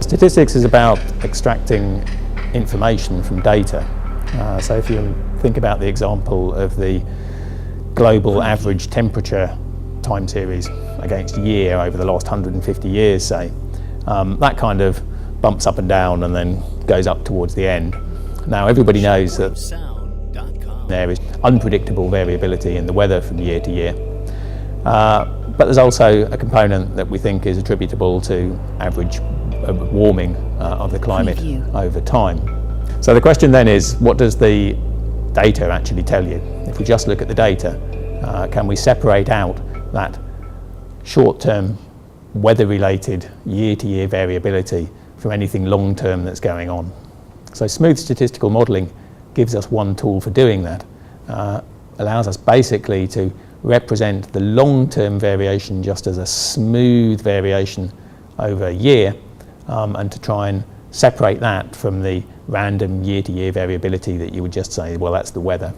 Statistics is about extracting information from data. So if you think about the example of the global average temperature time series against year over the last 150 years, say, that kind of bumps up and down and then goes up towards the end. Now everybody knows that there is unpredictable variability in the weather from year to year, but there's also a component that we think is attributable to average warming of the climate over time. So the question then is, what does the data actually tell you? If we just look at the data, can we separate out that short-term weather-related year-to-year variability from anything long-term that's going on? So smooth statistical modelling gives us one tool for doing that. Allows us basically to represent the long-term variation just as a smooth variation over a year, and to try and separate that from the random year-to-year variability that you would just say, well, that's the weather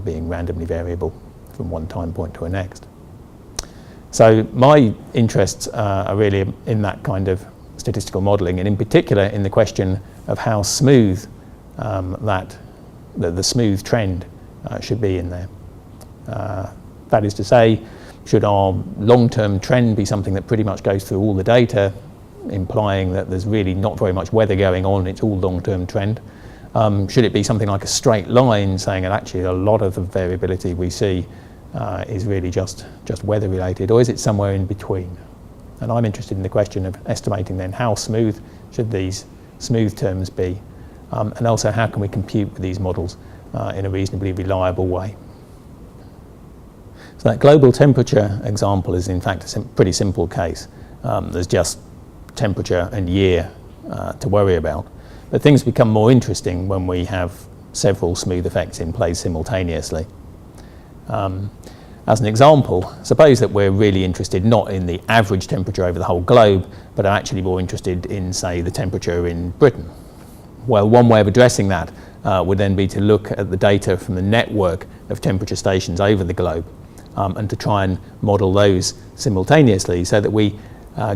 being randomly variable from one time point to the next. So my interests are really in that kind of statistical modelling, and in particular in the question of how smooth the smooth trend should be in there. That is to say, should our long-term trend be something that pretty much goes through all the data, implying that there's really not very much weather going on, it's all long-term trend? Should it be something like a straight line, saying that actually a lot of the variability we see is really just weather related, or is it somewhere in between? And I'm interested in the question of estimating then how smooth should these smooth terms be, and also how can we compute with these models in a reasonably reliable way. So that global temperature example is in fact a pretty simple case. There's just temperature and year to worry about. But things become more interesting when we have several smooth effects in place simultaneously. As an example, suppose that we're really interested not in the average temperature over the whole globe, but are actually more interested in, say, the temperature in Britain. Well, one way of addressing that would then be to look at the data from the network of temperature stations over the globe, and to try and model those simultaneously so that we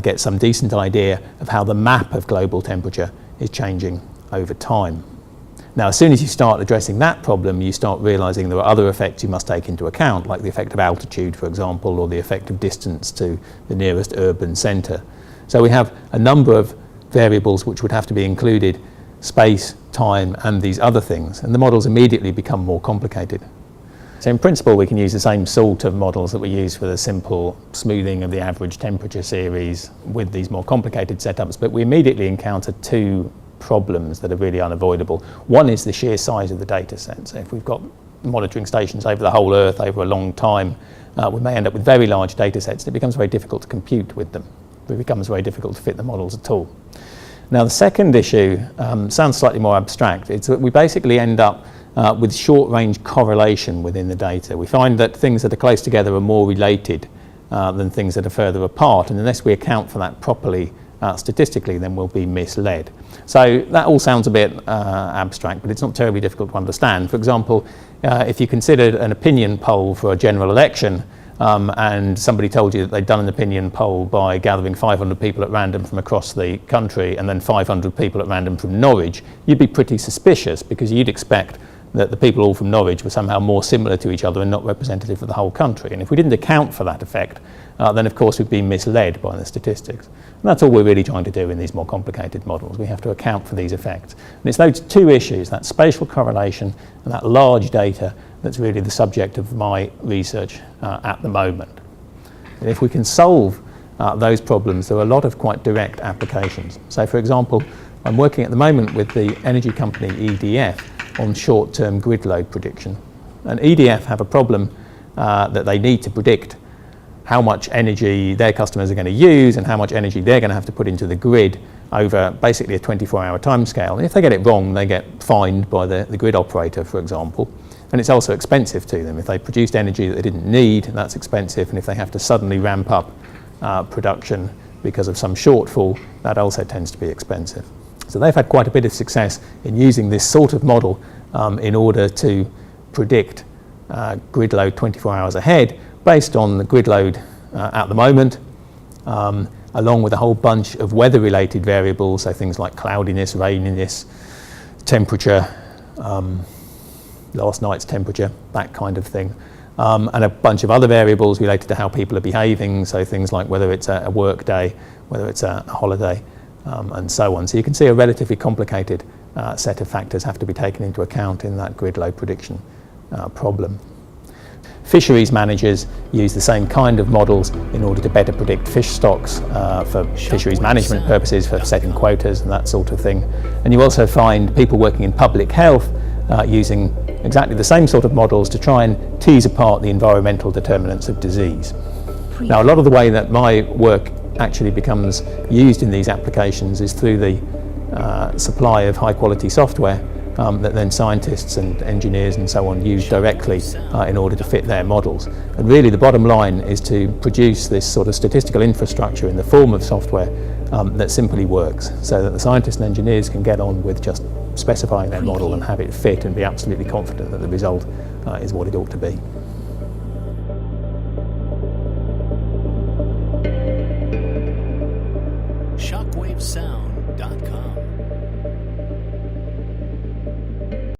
get some decent idea of how the map of global temperature is changing over time. Now, as soon as you start addressing that problem, you start realizing there are other effects you must take into account, like the effect of altitude, for example, or the effect of distance to the nearest urban center. So we have a number of variables which would have to be included: space, time, and these other things, and the models immediately become more complicated. So in principle, we can use the same sort of models that we use for the simple smoothing of the average temperature series with these more complicated setups, but we immediately encounter two problems that are really unavoidable. One is the sheer size of the data set. So if we've got monitoring stations over the whole Earth over a long time, we may end up with very large data sets, and it becomes very difficult to compute with them. It becomes very difficult to fit the models at all. Now, the second issue sounds slightly more abstract. It's that we basically end up with short-range correlation within the data. We find that things that are close together are more related than things that are further apart, and unless we account for that properly statistically, then we'll be misled. So that all sounds a bit abstract, but it's not terribly difficult to understand. For example, if you considered an opinion poll for a general election, and somebody told you that they'd done an opinion poll by gathering 500 people at random from across the country and then 500 people at random from Norwich, you'd be pretty suspicious, because you'd expect that the people all from Norwich were somehow more similar to each other and not representative of the whole country. And if we didn't account for that effect, then of course we'd be misled by the statistics. And that's all we're really trying to do in these more complicated models. We have to account for these effects. And it's those two issues, that spatial correlation and that large data, that's really the subject of my research at the moment. And if we can solve those problems, there are a lot of quite direct applications. So for example, I'm working at the moment with the energy company EDF on short-term grid load prediction. And EDF have a problem that they need to predict how much energy their customers are going to use and how much energy they're going to have to put into the grid over basically a 24-hour timescale. And if they get it wrong, they get fined by the grid operator, for example. And it's also expensive to them. If they produced energy that they didn't need, that's expensive. And if they have to suddenly ramp up production because of some shortfall, that also tends to be expensive. So they've had quite a bit of success in using this sort of model in order to predict grid load 24 hours ahead based on the grid load at the moment, along with a whole bunch of weather-related variables, so things like cloudiness, raininess, temperature, last night's temperature, that kind of thing. And a bunch of other variables related to how people are behaving, so things like whether it's a work day, whether it's a holiday, and so on. So you can see a relatively complicated set of factors have to be taken into account in that grid load prediction problem. Fisheries managers use the same kind of models in order to better predict fish stocks for fisheries management purposes, for setting quotas and that sort of thing. And you also find people working in public health using exactly the same sort of models to try and tease apart the environmental determinants of disease. Now, a lot of the way that my work actually becomes used in these applications is through the supply of high quality software that then scientists and engineers and so on use directly in order to fit their models. And really the bottom line is to produce this sort of statistical infrastructure in the form of software that simply works, so that the scientists and engineers can get on with just specifying their model and have it fit and be absolutely confident that the result is what it ought to be.